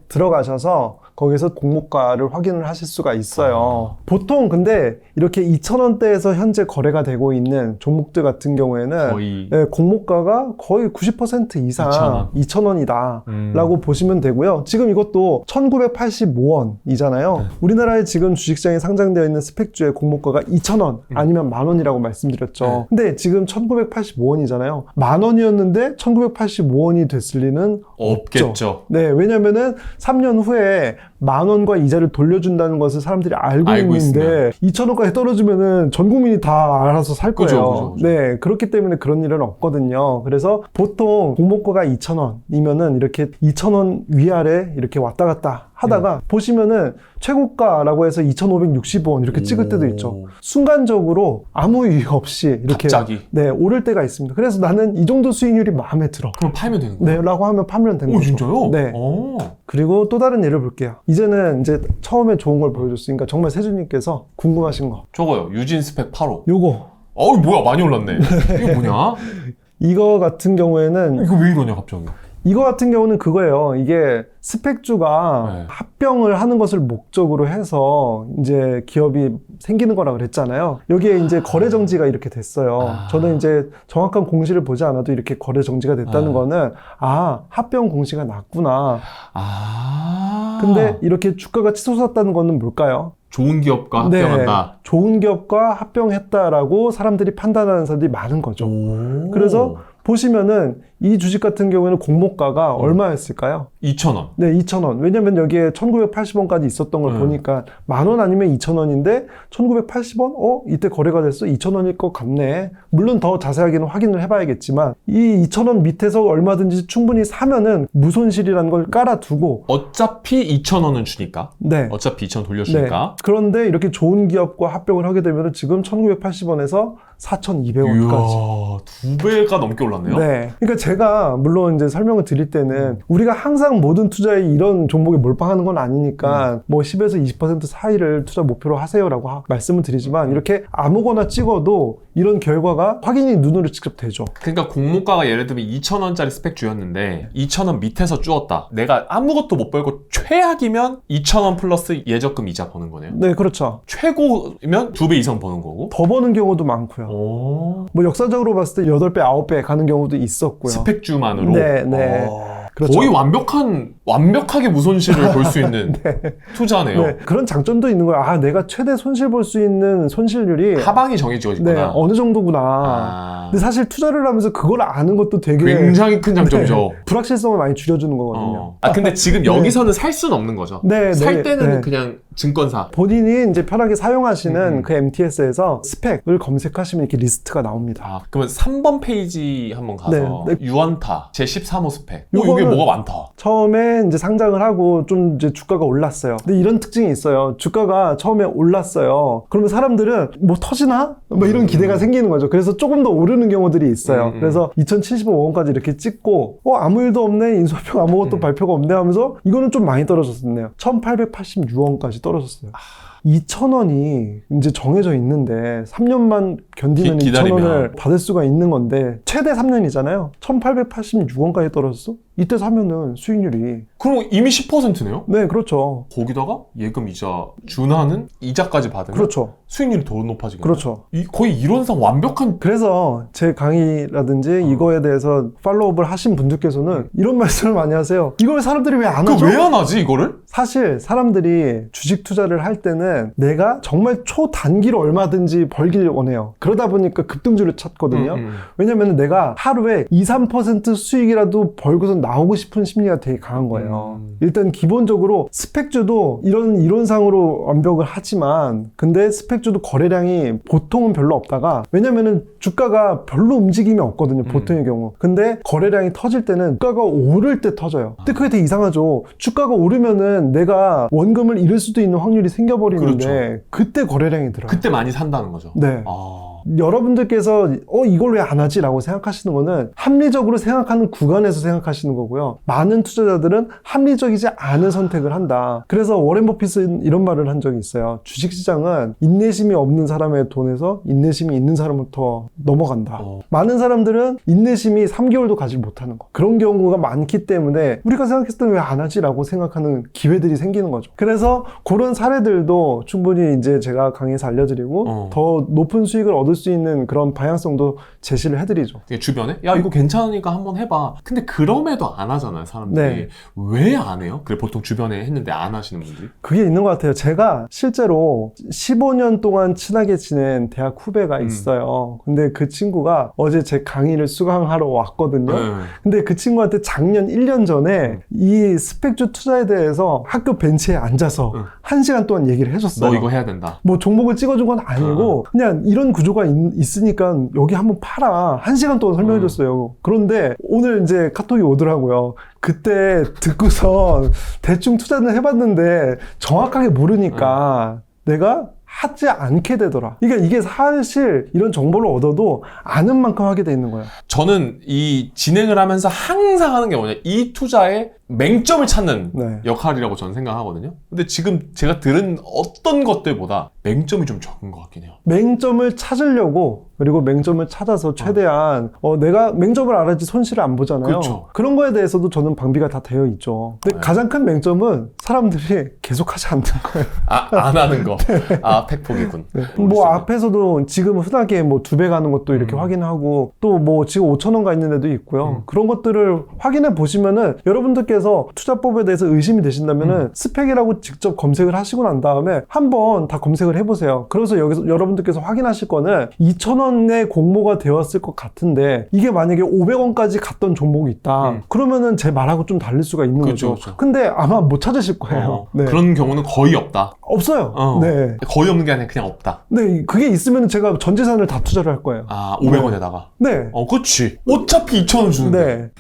들어가셔서 거기서 공모가를 확인을 하실 수가 있어요. 보통 근데 이렇게 2,000원대에서 현재 거래가 되고 있는 종목들 같은 경우에는 거의 공모가가 거의 90% 이상 2,000원이다 라고 보시면 되고요. 지금 이것도 1985원이잖아요. 우리나라에 지금 주식시장에 상장되어 있는 스펙주의 공모가가 2,000원 아니면 만원이라고 말씀드렸죠. 근데 지금 1985원이잖아요. 만원이었는데 1985원이 됐을 리는 없겠죠. 네, 왜냐면은 3년 후에 만원과 이자를 돌려준다는 것을 사람들이 알고 있는데 2,000원까지 떨어지면은 전 국민이 다 알아서 살 거예요. 그죠. 네, 그렇기 때문에 그런 일은 없거든요. 그래서 보통 공모가가 2,000원이면은 이렇게 2,000원 위아래 이렇게 왔다 갔다 하다가 보시면은 최고가라고 해서 2,560원 이렇게 찍을 때도 있죠. 순간적으로 아무 이유 없이 이렇게 갑자기 네, 오를 때가 있습니다. 그래서 나는 이 정도 수익률이 마음에 들어. 그럼 팔면 되는 거예요? 네, 라고 하면 팔면 되는 거죠. 진짜요? 네. 그리고 또 다른 예를 볼게요. 이제는 이제 처음에 좋은 걸 보여줬으니까 정말 세준님께서 궁금하신 거. 저거요. 유진 스펙 8호. 요거. 어우, 뭐야, 많이 올랐네. 이거 뭐냐? 이거 같은 경우에는 이거 왜 이러냐, 갑자기? 이거 같은 경우는 그거예요. 이게 스펙주가 네. 합병을 하는 것을 목적으로 해서 이제 기업이 생기는 거라 그랬잖아요. 여기에 이제 거래 정지가 이렇게 됐어요. 저는 이제 정확한 공시를 보지 않아도 이렇게 거래 정지가 됐다는 거는 합병 공시가 났구나. 근데 이렇게 주가가 치솟았다는 거는 뭘까요? 좋은 기업과 합병한다. 네, 좋은 기업과 합병했다라고 사람들이 판단하는 사람들이 많은 거죠. 그래서 보시면은 이 주식 같은 경우에는 공모가가 얼마였을까요? 2,000원. 네, 2,000원. 왜냐면 여기에 1,980원까지 있었던 걸 보니까 10,000원 아니면 2,000원인데 1,980원? 이때 거래가 됐어? 2,000원일 것 같네. 물론 더 자세하게는 확인을 해봐야겠지만 이 2,000원 밑에서 얼마든지 충분히 사면은 무손실이라는 걸 깔아두고 어차피 2,000원은 주니까. 네. 어차피 2,000원 돌려주니까. 네. 그런데 이렇게 좋은 기업과 합병을 하게 되면 지금 1,980원에서 4,200원까지. 이야, 2배가 넘게 올랐네요. 네. 그러니까 제가 물론 이제 설명을 드릴 때는 우리가 항상 모든 투자에 이런 종목에 몰빵하는 건 아니니까 뭐 10에서 20% 사이를 투자 목표로 하세요라고 말씀을 드리지만 이렇게 아무거나 찍어도 이런 결과가 확인이 눈으로 직접 되죠. 그러니까 공모가가 예를 들면 2,000원짜리 스펙주였는데 2,000원 밑에서 주었다. 내가 아무것도 못 벌고 최악이면 2,000원 플러스 예적금 이자 버는 거네요. 네, 그렇죠. 최고면 2배 이상 버는 거고. 더 버는 경우도 많고요. 뭐 역사적으로 봤을 때 8배, 9배 가는 경우도 있었고요. 스펙주만으로. 네, 네. 그렇죠. 거의 완벽하게 무손실을 볼 수 있는 투자네요. 네, 그런 장점도 있는 거야. 내가 최대 손실 볼 수 있는 손실률이 하방이 정해져 있구나. 네, 어느 정도구나. 근데 사실 투자를 하면서 그걸 아는 것도 되게 굉장히 큰 장점이죠. 네, 불확실성을 많이 줄여주는 거거든요. 근데 지금 여기서는 살 수는 없는 거죠. 네, 살 때는 네. 그냥 증권사. 본인이 이제 편하게 사용하시는 그 MTS에서 스펙을 검색하시면 이렇게 리스트가 나옵니다. 그러면 3번 페이지 한번 가서 네. 유언타 제13호 스펙. 요거는 이게 뭐가 많다. 처음에 이제 상장을 하고 좀 이제 주가가 올랐어요. 근데 이런 특징이 있어요. 주가가 처음에 올랐어요. 그러면 사람들은 뭐 터지나? 뭐 이런 기대가 생기는 거죠. 그래서 조금 더 오르는 경우들이 있어요. 그래서 2,075원까지 이렇게 찍고 아무 일도 없네. 인수합병 아무것도 발표가 없네 하면서 이거는 좀 많이 떨어졌었네요. 1,886원까지 떨어졌어요. 2,000원이 이제 정해져 있는데 3년만 견디면 2,000원을 받을 수가 있는 건데 최대 3년이잖아요. 1,886원까지 떨어졌어? 이때 사면은 수익률이 그럼 이미 10%네요? 네, 그렇죠. 거기다가 예금 이자 준하는 이자까지 받으면 그렇죠. 수익률이 더 높아지겠네요. 그렇죠. 거의 이론상 완벽한. 그래서 제 강의라든지 이거에 대해서 팔로우업을 하신 분들께서는 이런 말씀을 많이 하세요. 이걸 사람들이 왜 안 하죠? 왜 안 하지 이거를? 사실 사람들이 주식 투자를 할 때는 내가 정말 초단기로 얼마든지 벌길 원해요. 그러다 보니까 급등주를 찾거든요. 왜냐면 내가 하루에 2, 3% 수익이라도 벌고서 나오고 싶은 심리가 되게 강한 거예요. 일단 기본적으로 스펙주도 이런 이론상으로 완벽을 하지만 근데 스펙주도 거래량이 보통은 별로 없다가 왜냐면은 주가가 별로 움직임이 없거든요. 보통의 경우. 근데 거래량이 터질 때는 주가가 오를 때 터져요. 근데 그게 되게 이상하죠. 주가가 오르면은 내가 원금을 잃을 수도 있는 확률이 생겨버리는데 그렇죠. 그때 거래량이 들어요. 그때 많이 산다는 거죠. 네. 여러분들께서 이걸 왜 안 하지? 라고 생각하시는 거는 합리적으로 생각하는 구간에서 생각하시는 거고요. 많은 투자자들은 합리적이지 않은 선택을 한다. 그래서 워렌 버핏은 이런 말을 한 적이 있어요. 주식시장은 인내심이 없는 사람의 돈에서 인내심이 있는 사람부터 넘어간다. 많은 사람들은 인내심이 3개월도 가지 못하는 거. 그런 경우가 많기 때문에 우리가 생각했을 때 왜 안 하지? 라고 생각하는 기회들이 생기는 거죠. 그래서 그런 사례들도 충분히 이제 제가 강의에서 알려드리고 더 높은 수익을 얻을 수 있는 그런 방향성도 제시를 해드리죠. 주변에 야 이거 괜찮으니까 한번 해봐. 근데 그럼에도 안 하잖아요 사람들이. 네. 왜 안 해요? 그래 보통 주변에 했는데 안 하시는 분들이? 그게 있는 것 같아요. 제가 실제로 15년 동안 친하게 지낸 대학 후배가 있어요. 근데 그 친구가 어제 제 강의를 수강하러 왔거든요. 근데 그 친구한테 작년 1년 전에 이 스펙주 투자에 대해서 학교 벤치에 앉아서 1시간 동안 얘기를 해줬어요. 너 이거 해야 된다. 뭐 종목을 찍어준 건 아니고 그냥 이런 구조가 정보가 있으니까 여기 한번 팔아. 1시간 동안 설명해줬어요. 그런데 오늘 이제 카톡이 오더라고요. 그때 듣고서 대충 투자는 해봤는데 정확하게 모르니까 내가 하지 않게 되더라. 그러니까 이게 사실 이런 정보를 얻어도 아는 만큼 하게 돼 있는 거야. 저는 이 진행을 하면서 항상 하는 게 뭐냐, 이 투자의 맹점을 찾는 역할이라고 저는 생각하거든요. 근데 지금 제가 들은 어떤 것들보다 맹점이 좀 적은 것 같긴 해요. 맹점을 찾으려고, 그리고 맹점을 찾아서 최대한 내가 맹점을 알아야지 손실을 안 보잖아요. 그렇죠. 그런 거에 대해서도 저는 방비가 다 되어 있죠. 근데 가장 큰 맹점은 사람들이 계속하지 않는 거예요. 안 하는 거. 팩폭이군. 뭐 앞에서도 지금 흔하게 뭐 2배 가는 것도 이렇게 확인하고, 또 뭐 지금 5,000원 가 있는 데도 있고요. 그런 것들을 확인해 보시면은, 여러분들께서 투자법에 대해서 의심이 되신다면은 스펙이라고 직접 검색을 하시고 난 다음에 한번 다 검색을 해보세요. 그래서 여기서 여러분들께서 확인하실 거는 2,000원의 공모가 되었을 것 같은데, 이게 만약에 500원까지 갔던 종목이 있다. 그러면은 제 말하고 좀 다를 수가 있는 거죠. 그렇죠. 근데 아마 못 찾으실 거예요. 네. 그런 경우는 거의 없다. 없어요. 네. 거의 없는 게 아니라 그냥 없다. 네, 그게 있으면 제가 전 재산을 다 투자를 할 거예요. 500원에다가. 네. 그치. 어차피 2,000원 주는데. 네.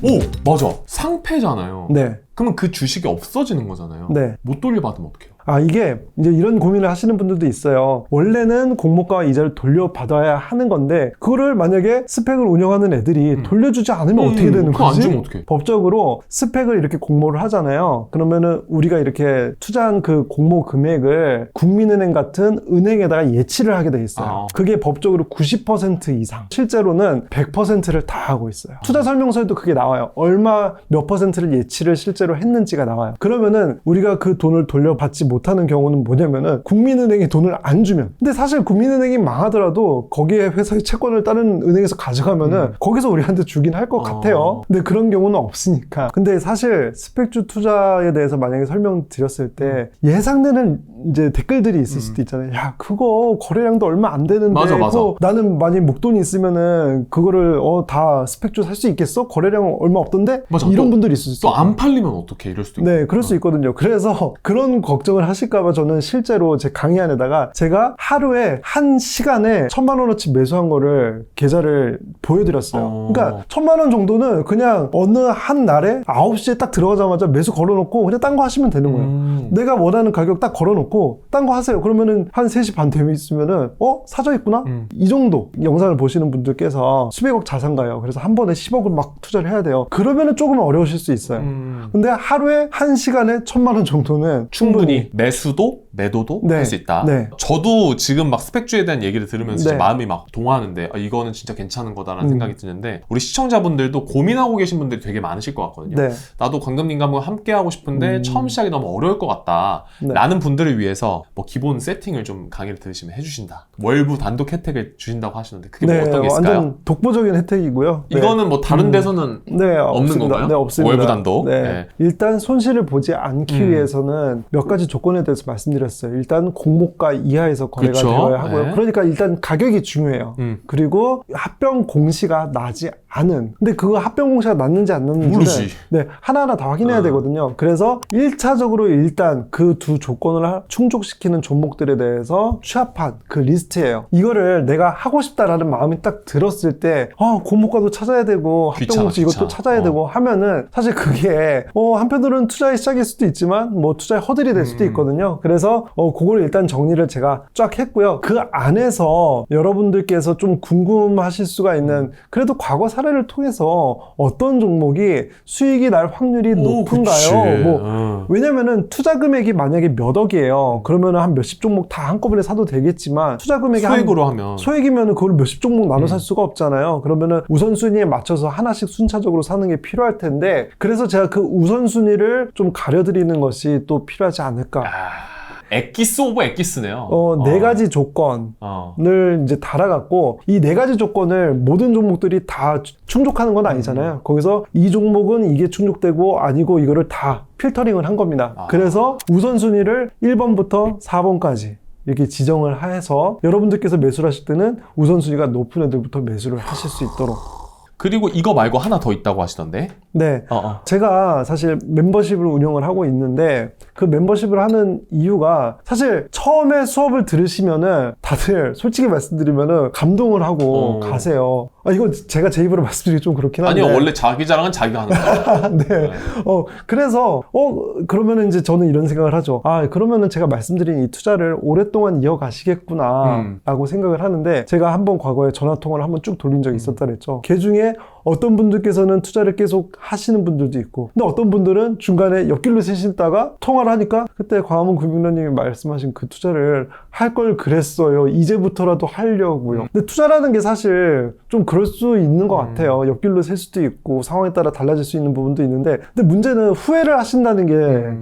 오, 맞아. 상패잖아요. 네. 그러면 그 주식이 없어지는 거잖아요. 네. 못 돌려받으면 어떡해요? 이게 이제 이런 고민을 하시는 분들도 있어요. 원래는 공모가와 이자를 돌려받아야 하는 건데, 그거를 만약에 스펙을 운영하는 애들이 돌려주지 않으면 어떻게 되는 그거 거지? 안 주면 어떡해? 법적으로 스펙을 이렇게 공모를 하잖아요. 그러면은 우리가 이렇게 투자한 그 공모 금액을 국민은행 같은 은행에다가 예치를 하게 돼 있어요. 그게 법적으로 90% 이상, 실제로는 100%를 다 하고 있어요. 투자 설명서에도 그게 나와요. 얼마 몇 퍼센트를 예치를 실제로 했는지가 나와요. 그러면은 우리가 그 돈을 돌려받지 못하는 경우는 뭐냐면은, 국민은행이 돈을 안 주면. 근데 사실 국민은행이 망하더라도 거기에 회사의 채권을 다른 은행에서 가져가면은 거기서 우리한테 주긴 할 것 같아요. 근데 그런 경우는 없으니까. 근데 사실 스펙주 투자에 대해서 만약에 설명드렸을 때 예상되는 이제 댓글들이 있을 수도 있잖아요. 야, 그거 거래량도 얼마 안 되는데 맞아. 나는 만약에 목돈이 있으면은 그거를 다 스펙주 살 수 있겠어? 거래량 얼마 없던데? 맞아. 이런 분들이 있을 수 있어요. 또 안 팔리면 어떡해? 이럴 수도 있고. 네, 그럴 수 있거든요. 그래서 그런 걱정을 하실까봐 저는 실제로 제 강의 안에다가 제가 하루에 1시간에 1,000만 원어치 매수한 거를 계좌를 보여드렸어요. 그러니까 1,000만 원 정도는 그냥 어느 한 날에 9시에 딱 들어가자마자 매수 걸어놓고 그냥 딴 거 하시면 되는 거예요. 내가 원하는 가격 딱 걸어놓고 딴 거 하세요. 그러면은 한 3시 반 되면 있으면은 사져 있구나? 이 정도 영상을 보시는 분들께서 수백억 자산가요. 그래서 한 번에 10억을 막 투자를 해야 돼요. 그러면은 조금 어려우실 수 있어요. 근데 하루에 1시간에 1,000만 원 정도는 충분히 매수도 매도도 할 수 있다. 네. 저도 지금 막 스펙주에 대한 얘기를 들으면서 진짜 네. 마음이 막 동하는데 이거는 진짜 괜찮은 거다라는 생각이 드는데, 우리 시청자분들도 고민하고 계신 분들이 되게 많으실 것 같거든요. 네. 나도 관금님과 한번 함께 하고 싶은데 처음 시작이 너무 어려울 것 같다 라는 분들을 위해서 뭐 기본 세팅을 좀 강의를 들으시면 해주신다. 월부 단독 혜택을 주신다고 하시는데 그게 뭐 어떤 게 있을까요? 완전 독보적인 혜택이고요. 이거는 뭐 다른 데서는 없는 없습니다. 건가요? 네, 없습니다. 월부 단독. 네. 일단 손실을 보지 않기 위해서는 몇 가지 조건에 대해서 말씀드렸어요. 일단 공모가 이하에서 거래가 되어야 하고요. 그러니까 일단 가격이 중요해요. 그리고 합병 공시가 나지 않은. 근데 그거 합병 공시가 났는지 안 났는지는 모르지. 하나하나 다 확인해야 되거든요. 그래서 1차적으로 일단 그 두 조건을 충족시키는 종목들에 대해서 취합한 그 리스트예요. 이거를 내가 하고 싶다라는 마음이 딱 들었을 때 공모가도 찾아야 되고 합병 공시 이것도 찾아야 되고 하면은, 사실 그게 한편으로는 투자의 시작일 수도 있지만 뭐 투자의 허들이 될 수도 있거든요. 그래서 그걸 일단 정리를 제가 쫙 했고요. 그 안에서 여러분들께서 좀 궁금하실 수가 있는, 그래도 과거 사례를 통해서 어떤 종목이 수익이 날 확률이 높은가요? 왜냐면은 투자 금액이 만약에 몇 억이에요. 그러면은 한 몇십 종목 다 한꺼번에 사도 되겠지만, 투자 금액이 소액으로 하면 소액이면은 그걸 몇십 종목 나눠 살 수가 없잖아요. 그러면은 우선순위에 맞춰서 하나씩 순차적으로 사는 게 필요할 텐데, 그래서 제가 그 우선순위를 좀 가려드리는 것이 또 필요하지 않을까. 엑기스 오브 엑기스네요. 네 가지 조건을 이제 달아갖고, 이 네 가지 조건을 모든 종목들이 다 충족하는 건 아니잖아요. 거기서 이 종목은 이게 충족되고 아니고 이거를 다 필터링을 한 겁니다. 그래서 우선순위를 1번부터 4번까지 이렇게 지정을 해서 여러분들께서 매수를 하실 때는 우선순위가 높은 애들부터 매수를 하실 수 있도록. 그리고 이거 말고 하나 더 있다고 하시던데? 네. 제가 사실 멤버십을 운영을 하고 있는데 그 멤버십을 하는 이유가 사실 처음에 수업을 들으시면은 다들 솔직히 말씀드리면은 감동을 하고 가세요. 이건 제가 제 입으로 말씀드리기 좀 그렇긴 한데. 아니요, 원래 자기 자랑은 자기가 하는 거야. 네. 그래서, 그러면은 이제 저는 이런 생각을 하죠. 그러면은 제가 말씀드린 이 투자를 오랫동안 이어가시겠구나, 라고 생각을 하는데, 제가 한번 과거에 전화통화를 한번 쭉 돌린 적이 있었다 그랬죠. 그 중에 어떤 분들께서는 투자를 계속 하시는 분들도 있고, 근데 어떤 분들은 중간에 옆길로 새시다가 통화를 하니까, 그때 광화문 금융위원님이 말씀하신 그 투자를 할 걸 그랬어요. 이제부터라도 하려고요. 근데 투자라는 게 사실 좀 그럴 수 있는 것 같아요. 옆길로 셀 수도 있고 상황에 따라 달라질 수 있는 부분도 있는데, 근데 문제는 후회를 하신다는 게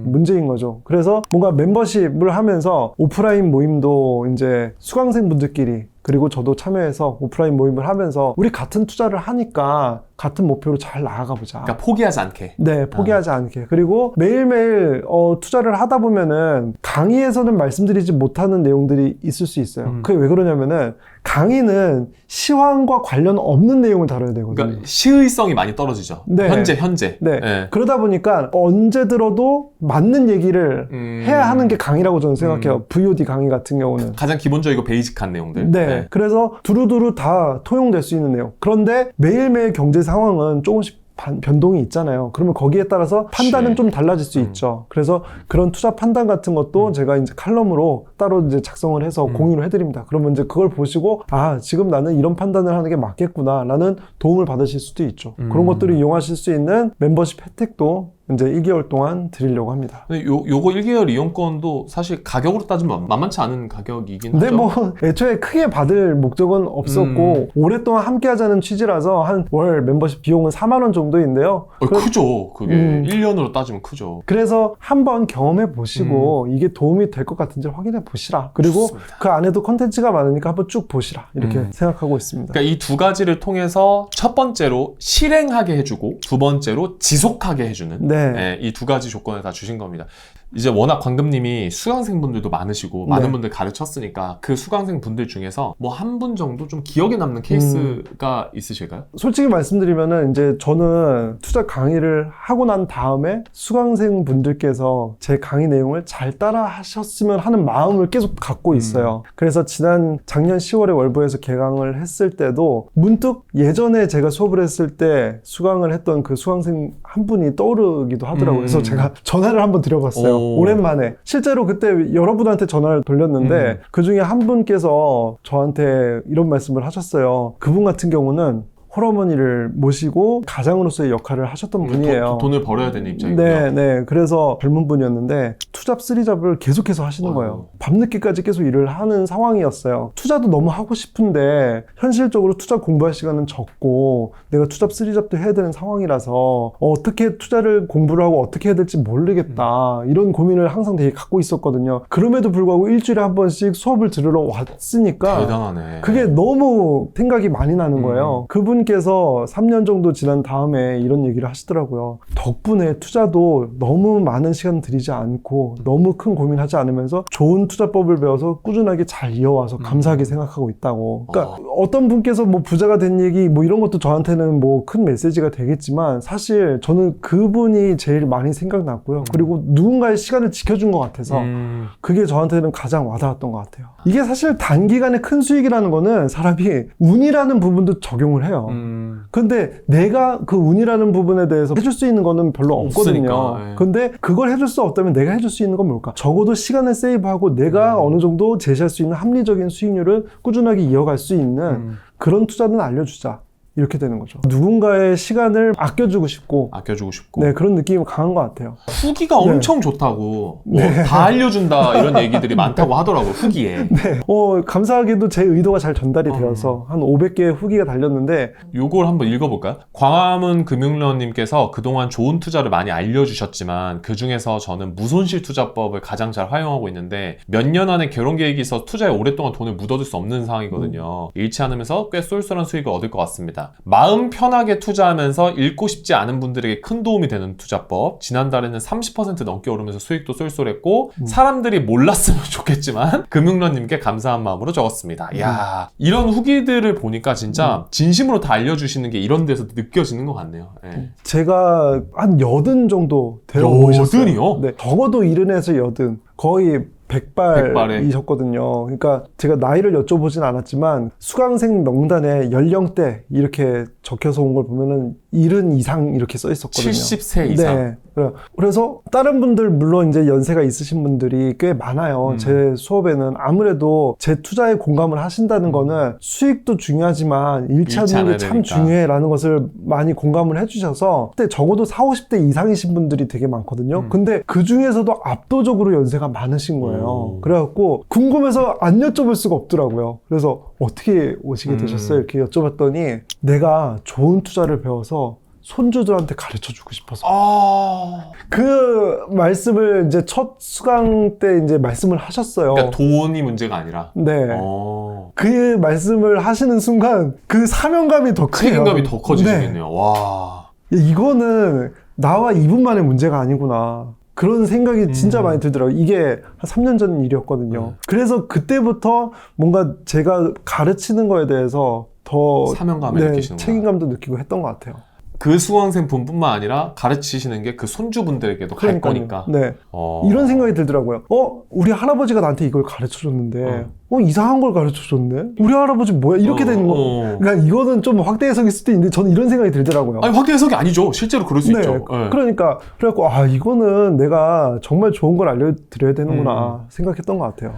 문제인 거죠. 그래서 뭔가 멤버십을 하면서 오프라인 모임도 이제 수강생 분들끼리, 그리고 저도 참여해서 오프라인 모임을 하면서 우리 같은 투자를 하니까 같은 목표로 잘 나아가 보자. 그러니까 포기하지 않게. 네, 포기하지 않게. 그리고 매일매일 투자를 하다 보면은 강의에서는 말씀드리지 못하는 내용들이 있을 수 있어요. 그게 왜 그러냐면은 강의는 시황과 관련 없는 내용을 다뤄야 되거든요. 그러니까 시의성이 많이 떨어지죠. 네. 현재. 네. 그러다 보니까 언제 들어도 맞는 얘기를 해야 하는 게 강의라고 저는 생각해요. VOD 강의 같은 경우는. 가장 기본적이고 베이직한 내용들. 네. 그래서 두루두루 다 통용될 수 있는 내용. 그런데 매일매일 경제 상황은 조금씩 변동이 있잖아요. 그러면 거기에 따라서 판단은 좀 달라질 수 있죠. 그래서 그런 투자 판단 같은 것도 제가 이제 칼럼으로 따로 이제 작성을 해서 공유를 해드립니다. 그러면 이제 그걸 보시고 지금 나는 이런 판단을 하는 게 맞겠구나 라는 도움을 받으실 수도 있죠. 그런 것들을 이용하실 수 있는 멤버십 혜택도 이제 1개월 동안 드리려고 합니다. 근데 요거 1개월 이용권도 사실 가격으로 따지면 만만치 않은 가격이긴 하죠. 근데 뭐 애초에 크게 받을 목적은 없었고 오랫동안 함께 하자는 취지라서 한 월 멤버십 비용은 4만 원 정도인데요. 크죠. 그게 1년으로 따지면 크죠. 그래서 한번 경험해 보시고 이게 도움이 될 것 같은지 확인해 보시라. 그리고 좋습니다. 그 안에도 컨텐츠가 많으니까 한번 쭉 보시라. 이렇게 생각하고 있습니다. 그러니까 이 두 가지를 통해서 첫 번째로 실행하게 해주고 두 번째로 지속하게 해주는 네, 이 두 가지 조건을 다 주신 겁니다. 이제 워낙 광금님이 수강생분들도 많으시고 많은 분들 가르쳤으니까 그 수강생분들 중에서 뭐 한 분 정도 좀 기억에 남는 케이스가 있으실까요? 솔직히 말씀드리면은 이제 저는 투자 강의를 하고 난 다음에 수강생분들께서 제 강의 내용을 잘 따라 하셨으면 하는 마음을 계속 갖고 있어요. 그래서 작년 10월에 월부에서 개강을 했을 때도 문득 예전에 제가 수업을 했을 때 수강을 했던 그 수강생 한 분이 떠오르기도 하더라고요. 그래서 제가 전화를 한번 드려봤어요. 오랜만에. 실제로 그때 여러분한테 전화를 돌렸는데 그 중에 한 분께서 저한테 이런 말씀을 하셨어요. 그분 같은 경우는 홀어머니를 모시고 가장으로서의 역할을 하셨던 분이에요. 돈을 벌어야 되는 입장이군요. 네. 그래서 젊은 분이었는데 투잡, 쓰리잡을 계속해서 하시는 거예요. 밤늦게까지 계속 일을 하는 상황이었어요. 투자도 너무 하고 싶은데 현실적으로 투자 공부할 시간은 적고 내가 투잡, 쓰리잡도 해야 되는 상황이라서 어떻게 투자를 공부를 하고 어떻게 해야 될지 모르겠다. 이런 고민을 항상 되게 갖고 있었거든요. 그럼에도 불구하고 일주일에 한 번씩 수업을 들으러 왔으니까 대단하네. 그게 너무 생각이 많이 나는 거예요. 그분께서 3년 정도 지난 다음에 이런 얘기를 하시더라고요. 덕분에 투자도 너무 많은 시간 들이지 않고 너무 큰 고민하지 않으면서 좋은 투자법을 배워서 꾸준하게 잘 이어와서 감사하게 생각하고 있다고. 그러니까 어떤 분께서 뭐 부자가 된 얘기 뭐 이런 것도 저한테는 뭐 큰 메시지가 되겠지만 사실 저는 그분이 제일 많이 생각났고요. 그리고 누군가의 시간을 지켜준 것 같아서 그게 저한테는 가장 와닿았던 것 같아요. 이게 사실 단기간에 큰 수익이라는 거는 사람이 운이라는 부분도 적용을 해요. 근데 내가 그 운이라는 부분에 대해서 해줄 수 있는 거는 별로 없거든요. 근데 그걸 해줄 수 없다면 내가 해줄 수 있는 건 뭘까? 적어도 시간을 세이브하고 내가 어느 정도 제시할 수 있는 합리적인 수익률을 꾸준하게 이어갈 수 있는 그런 투자는 알려주자. 이렇게 되는 거죠. 누군가의 시간을 아껴주고 싶고 네, 그런 느낌이 강한 것 같아요. 후기가 엄청 좋다고 다 알려준다 이런 얘기들이 많다고 하더라고요. 후기에. 네. 감사하게도 제 의도가 잘 전달이 되어서 한 500개의 후기가 달렸는데 요걸 한번 읽어볼까요? 광화문 금융론님께서 그동안 좋은 투자를 많이 알려주셨지만 그 중에서 저는 무손실 투자법을 가장 잘 활용하고 있는데 몇 년 안에 결혼 계획이 있어 투자에 오랫동안 돈을 묻어둘 수 없는 상황이거든요. 잃지 않으면서 꽤 쏠쏠한 수익을 얻을 것 같습니다. 있습니다. 마음 편하게 투자하면서 읽고 싶지 않은 분들에게 큰 도움이 되는 투자법. 지난달에는 30% 넘게 오르면서 수익도 쏠쏠했고 사람들이 몰랐으면 좋겠지만 금융런님께 감사한 마음으로 적었습니다. 이야, 이런 후기들을 보니까 진짜 진심으로 다 알려주시는 게 이런 데서 느껴지는 것 같네요. 네. 제가 한 80 정도 되어보셨어요. 80이요? 네, 적어도 70에서 80. 거의 100발이셨거든요. 그러니까 제가 나이를 여쭤보진 않았지만 수강생 명단에 연령대 이렇게 적혀서 온 걸 보면은 70 이상 이렇게 써 있었거든요. 70세 이상. 네. 그래서 다른 분들 물론 이제 연세가 있으신 분들이 꽤 많아요. 제 수업에는 아무래도 제 투자에 공감을 하신다는 거는 수익도 중요하지만 잃지 않는 게 참 중요해라는 것을 많이 공감을 해주셔서 그때 적어도 40, 50대 이상이신 분들이 되게 많거든요. 근데 그 중에서도 압도적으로 연세가 많으신 거예요. 그래갖고 궁금해서 안 여쭤볼 수가 없더라고요. 그래서 어떻게 오시게 되셨어요? 이렇게 여쭤봤더니 내가 좋은 투자를 배워서 손주들한테 가르쳐주고 싶어서. 그 말씀을 이제 첫 수강 때 이제 말씀을 하셨어요. 그러니까 돈이 문제가 아니라. 네. 그 말씀을 하시는 순간 그 사명감이 더 크네요. 책임감이 더 커지시겠네요. 네. 와. 이거는 나와 이분만의 문제가 아니구나. 그런 생각이 진짜 많이 들더라고요. 이게 한 3년 전 일이었거든요. 그래서 그때부터 뭔가 제가 가르치는 거에 대해서 더 사명감을 느끼시는구나. 책임감도 느끼고 했던 것 같아요. 그 수강생 분뿐만 아니라 가르치시는 게 그 손주분들에게도 갈 거니까. 네. 이런 생각이 들더라고요. 우리 할아버지가 나한테 이걸 가르쳐줬는데 이상한 걸 가르쳐줬네? 우리 할아버지 뭐야? 이렇게 되는 거. 그러니까 이거는 좀 확대 해석일 수도 있는데 저는 이런 생각이 들더라고요. 아니, 확대 해석이 아니죠. 실제로 그럴 수 네. 있죠. 네. 그러니까 그래갖고 이거는 내가 정말 좋은 걸 알려드려야 되는구나 생각했던 것 같아요.